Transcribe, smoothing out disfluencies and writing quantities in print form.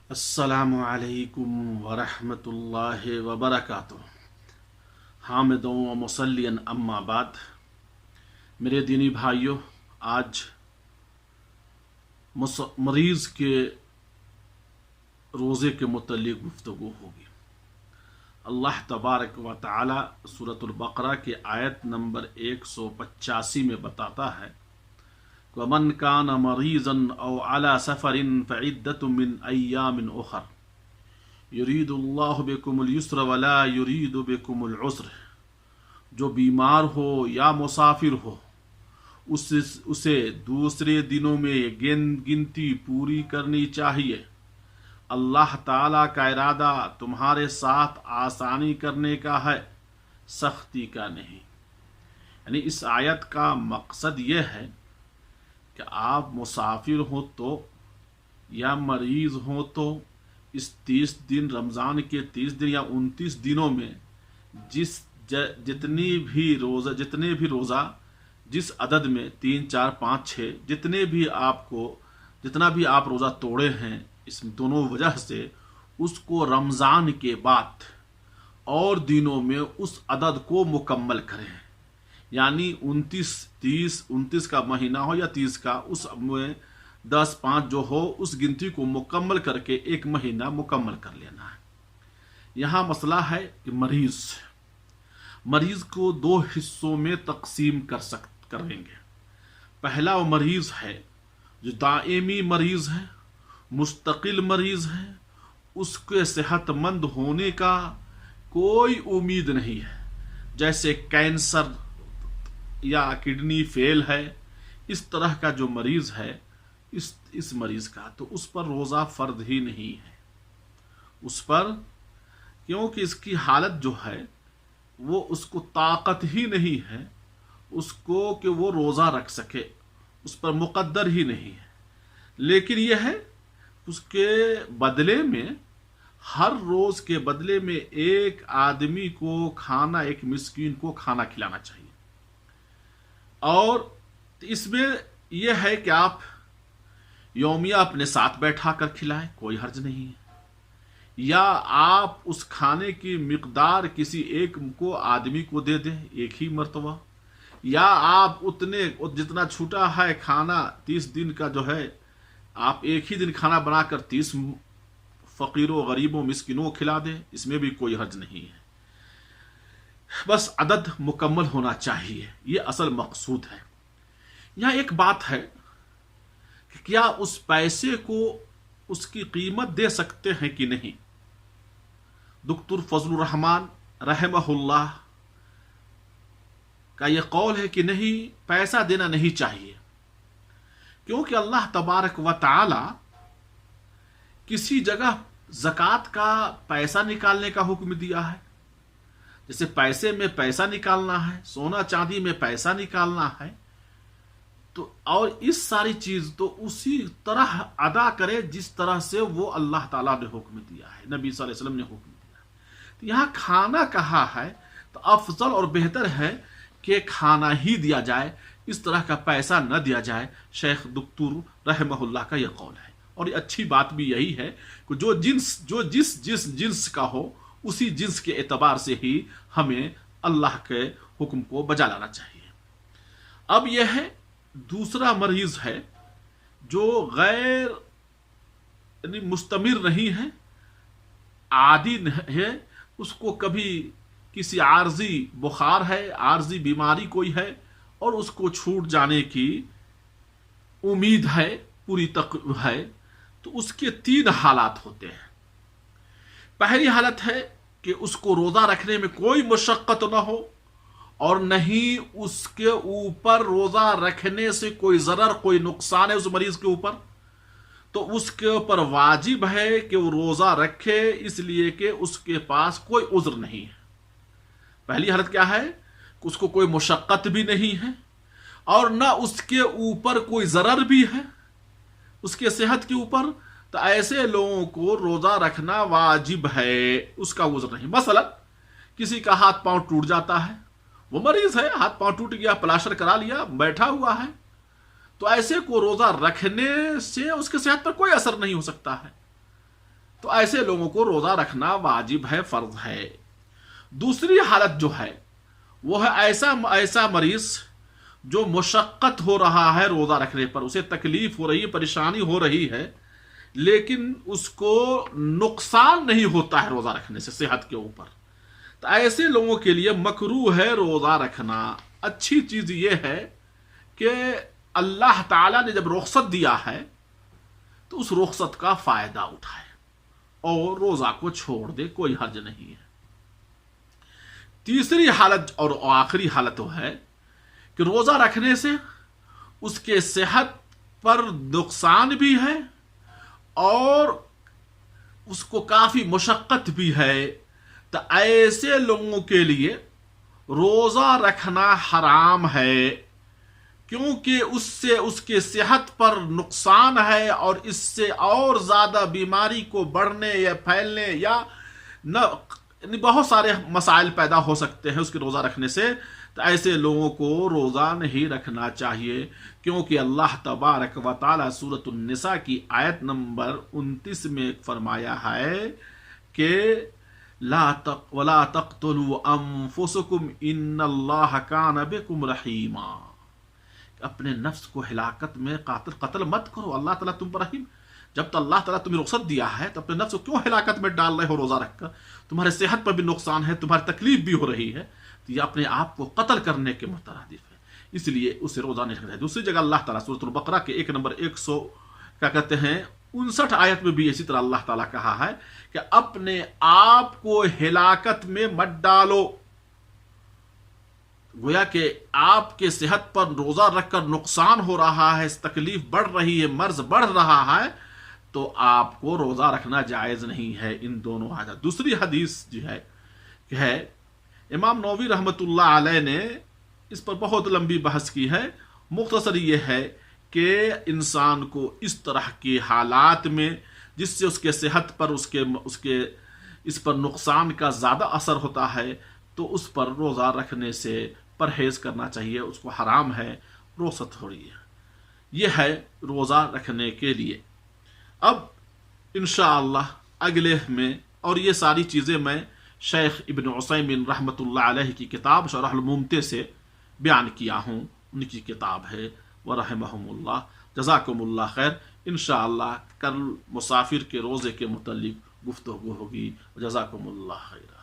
السلام علیکم ورحمۃ اللہ وبرکاتہ۔ حامدوں و مصلیاً اما بعد، میرے دینی بھائیوں، آج مریض کے روزے کے متعلق گفتگو ہوگی۔ اللہ تبارک و تعالی سورۃ البقرہ کے آیت نمبر 185 میں بتاتا ہے وَمَنْ كَانَ مَرِيضًا أَوْ عَلَى سَفَرٍ فَعِدَّةٌ مِّنْ أَيَّامٍ أُخَرَ يُرِيدُ اللَّهُ بِكُمُ الْيُسْرَ وَلَا يُرِيدُ بِكُمُ الْعُسْرَ۔ جو بیمار ہو یا مسافر ہو اسے دوسرے دنوں میں گنتی پوری کرنی چاہیے۔ اللہ تعالیٰ کا ارادہ تمہارے ساتھ آسانی کرنے کا ہے، سختی کا نہیں۔ یعنی اس آیت کا مقصد یہ ہے کہ آپ مسافر ہو تو یا مریض ہو تو اس 30 دن، رمضان کے 30 دن یا 29 دنوں میں جتنے بھی روزہ جس عدد میں 3 4 5 6 جتنا بھی آپ روزہ توڑے ہیں، اس دونوں وجہ سے اس کو رمضان کے بعد اور دنوں میں اس عدد کو مکمل کریں۔ یعنی 29 کا مہینہ ہو یا 30 کا، اس میں 10 5 جو ہو اس گنتی کو مکمل کر کے ایک مہینہ مکمل کر لینا ہے۔ یہاں مسئلہ ہے کہ مریض کو 2 حصوں میں تقسیم کریں گے۔ پہلا وہ مریض ہے جو دائمی مریض ہے، مستقل مریض ہے، اس کے صحت مند ہونے کا کوئی امید نہیں ہے، جیسے کینسر یا کڈنی فیل ہے، اس طرح کا جو مریض ہے، اس مریض کا تو اس پر روزہ فرض ہی نہیں ہے اس پر، کیونکہ اس کی حالت جو ہے وہ اس کو طاقت ہی نہیں ہے اس کو کہ وہ روزہ رکھ سکے، اس پر مقدر ہی نہیں ہے۔ لیکن یہ ہے اس کے بدلے میں، ہر روز کے بدلے میں ایک آدمی کو کھانا، ایک مسکین کو کھانا کھلانا چاہیے۔ اور اس میں یہ ہے کہ آپ یومیہ اپنے ساتھ بیٹھا کر کھلائیں، کوئی حرج نہیں ہے، یا آپ اس کھانے کی مقدار کسی ایک کو آدمی کو دے دیں ایک ہی مرتبہ، یا آپ جتنا چھوٹا ہے کھانا 30 دن کا جو ہے، آپ ایک ہی دن کھانا بنا کر 30 فقیروں، غریبوں، مسکینوں کھلا دیں، اس میں بھی کوئی حرج نہیں ہے۔ بس عدد مکمل ہونا چاہیے، یہ اصل مقصود ہے۔ یہاں ایک بات ہے کہ کیا اس پیسے کو اس کی قیمت دے سکتے ہیں کہ نہیں؟ دکتور فضل الرحمان رحمہ اللہ کا یہ قول ہے کہ نہیں، پیسہ دینا نہیں چاہیے، کیونکہ اللہ تبارک و تعالی کسی جگہ زکوٰۃ کا پیسہ نکالنے کا حکم دیا ہے، جیسے پیسے میں پیسہ نکالنا ہے، سونا چاندی میں پیسہ نکالنا ہے، تو اور اس ساری چیز تو اسی طرح ادا کرے جس طرح سے وہ اللہ تعالیٰ نے حکم دیا ہے، نبی صلی اللہ علیہ وسلم نے حکم دیا ہے۔ تو یہاں کھانا کہا ہے تو افضل اور بہتر ہے کہ کھانا ہی دیا جائے، اس طرح کا پیسہ نہ دیا جائے۔ شیخ دکتور رحمہ اللہ کا یہ قول ہے، اور یہ اچھی بات بھی یہی ہے کہ جو جس جنس کا ہو اسی جنس کے اعتبار سے ہی ہمیں اللہ کے حکم کو بجا لانا چاہیے۔ اب یہ ہے دوسرا مریض ہے جو غیر یعنی مستمر نہیں ہے، عادی ہے، اس کو کبھی کسی عارضی بخار ہے، عارضی بیماری کوئی ہے، اور اس کو چھوٹ جانے کی امید ہے، پوری تک ہے، تو اس کے 3 حالات ہوتے ہیں۔ پہلی حالت ہے کہ اس کو روزہ رکھنے میں کوئی مشقت نہ ہو، اور نہیں اس کے اوپر روزہ رکھنے سے کوئی ضرر، کوئی نقصان ہے اس مریض کے اوپر، تو اس کے اوپر واجب ہے کہ وہ روزہ رکھے، اس لیے کہ اس کے پاس کوئی عذر نہیں ہے۔ پہلی حالت کیا ہے کہ اس کو کوئی مشقت بھی نہیں ہے، اور نہ اس کے اوپر کوئی ضرر بھی ہے اس کے صحت کے اوپر، تو ایسے لوگوں کو روزہ رکھنا واجب ہے، اس کا عذر نہیں۔ مثلا کسی کا ہاتھ پاؤں ٹوٹ جاتا ہے، وہ مریض ہے، ہاتھ پاؤں ٹوٹ گیا، پلاسٹر کرا لیا، بیٹھا ہوا ہے، تو ایسے کو روزہ رکھنے سے اس کے صحت پر کوئی اثر نہیں ہو سکتا ہے۔ تو ایسے لوگوں کو روزہ رکھنا واجب ہے، فرض ہے۔ دوسری حالت جو ہے وہ ہے ایسا مریض جو مشقت ہو رہا ہے روزہ رکھنے پر، اسے تکلیف ہو رہی ہے، پریشانی ہو رہی ہے، لیکن اس کو نقصان نہیں ہوتا ہے روزہ رکھنے سے صحت کے اوپر، تو ایسے لوگوں کے لیے مکروہ ہے روزہ رکھنا۔ اچھی چیز یہ ہے کہ اللہ تعالیٰ نے جب رخصت دیا ہے تو اس رخصت کا فائدہ اٹھائے اور روزہ کو چھوڑ دے، کوئی حرج نہیں ہے۔ تیسری حالت اور آخری حالت وہ ہے کہ روزہ رکھنے سے اس کے صحت پر نقصان بھی ہے اور اس کو کافی مشقت بھی ہے، تو ایسے لوگوں کے لیے روزہ رکھنا حرام ہے، کیونکہ اس سے اس کے صحت پر نقصان ہے اور اس سے اور زیادہ بیماری کو بڑھنے یا پھیلنے یا نہ بہت سارے مسائل پیدا ہو سکتے ہیں اس کے روزہ رکھنے سے۔ تو ایسے لوگوں کو روزہ نہیں رکھنا چاہیے، کیونکہ اللہ تبارک و تعالی سورۃ النساء کی آیت نمبر 29 میں فرمایا ہے کہ وَلَا تَقْتُلُوا أَنفُسَكُمْ إِنَّ اللَّهَ كَانَ بِكُمْ رَحِيمًا، اپنے نفس کو ہلاکت میں قتل مت کرو، اللہ تعالیٰ تم پر رحیم۔ جب تو اللہ تعالیٰ تمہیں رخصت دیا ہے تو اپنے نفس کو کیوں ہلاکت میں ڈال رہے ہو روزہ رکھ کر؟ تمہارے صحت پر بھی نقصان ہے، تمہاری تکلیف بھی ہو رہی ہے، تو یہ اپنے آپ کو قتل کرنے کے مترادف ہے، اس لیے اسے روزہ نہیں رکھنا ہے۔ دوسری جگہ اللہ تعالیٰ سورۃ البقرہ کے 59 آیت میں بھی اسی طرح اللہ تعالیٰ کہا ہے کہ اپنے آپ کو ہلاکت میں مت ڈالو۔ گویا کہ آپ کے صحت پر روزہ رکھ کر نقصان ہو رہا ہے، تکلیف بڑھ رہی ہے، مرض بڑھ رہا ہے، تو آپ کو روزہ رکھنا جائز نہیں ہے۔ ان دونوں حدیث۔ دوسری حدیث جو ہے کہ امام نووی رحمۃ اللہ علیہ نے اس پر بہت لمبی بحث کی ہے، مختصر یہ ہے کہ انسان کو اس طرح کے حالات میں جس سے اس کے صحت پر اس پر نقصان کا زیادہ اثر ہوتا ہے، تو اس پر روزہ رکھنے سے پرہیز کرنا چاہیے، اس کو حرام ہے، رخصت ہو رہی ہے۔ یہ ہے روزہ رکھنے کے لیے۔ اب انشاءاللہ اگلے میں، اور یہ ساری چیزیں میں شیخ ابن عثیمین رحمۃ اللہ علیہ کی کتاب شرح الممتع سے بیان کیا ہوں، ان کی کتاب ہے ورحمہم اللہ۔ جزاکم اللہ خیر۔ انشاءاللہ کل مسافر کے روزے کے متعلق گفتگو ہوگی۔ جزاکم اللہ خیر۔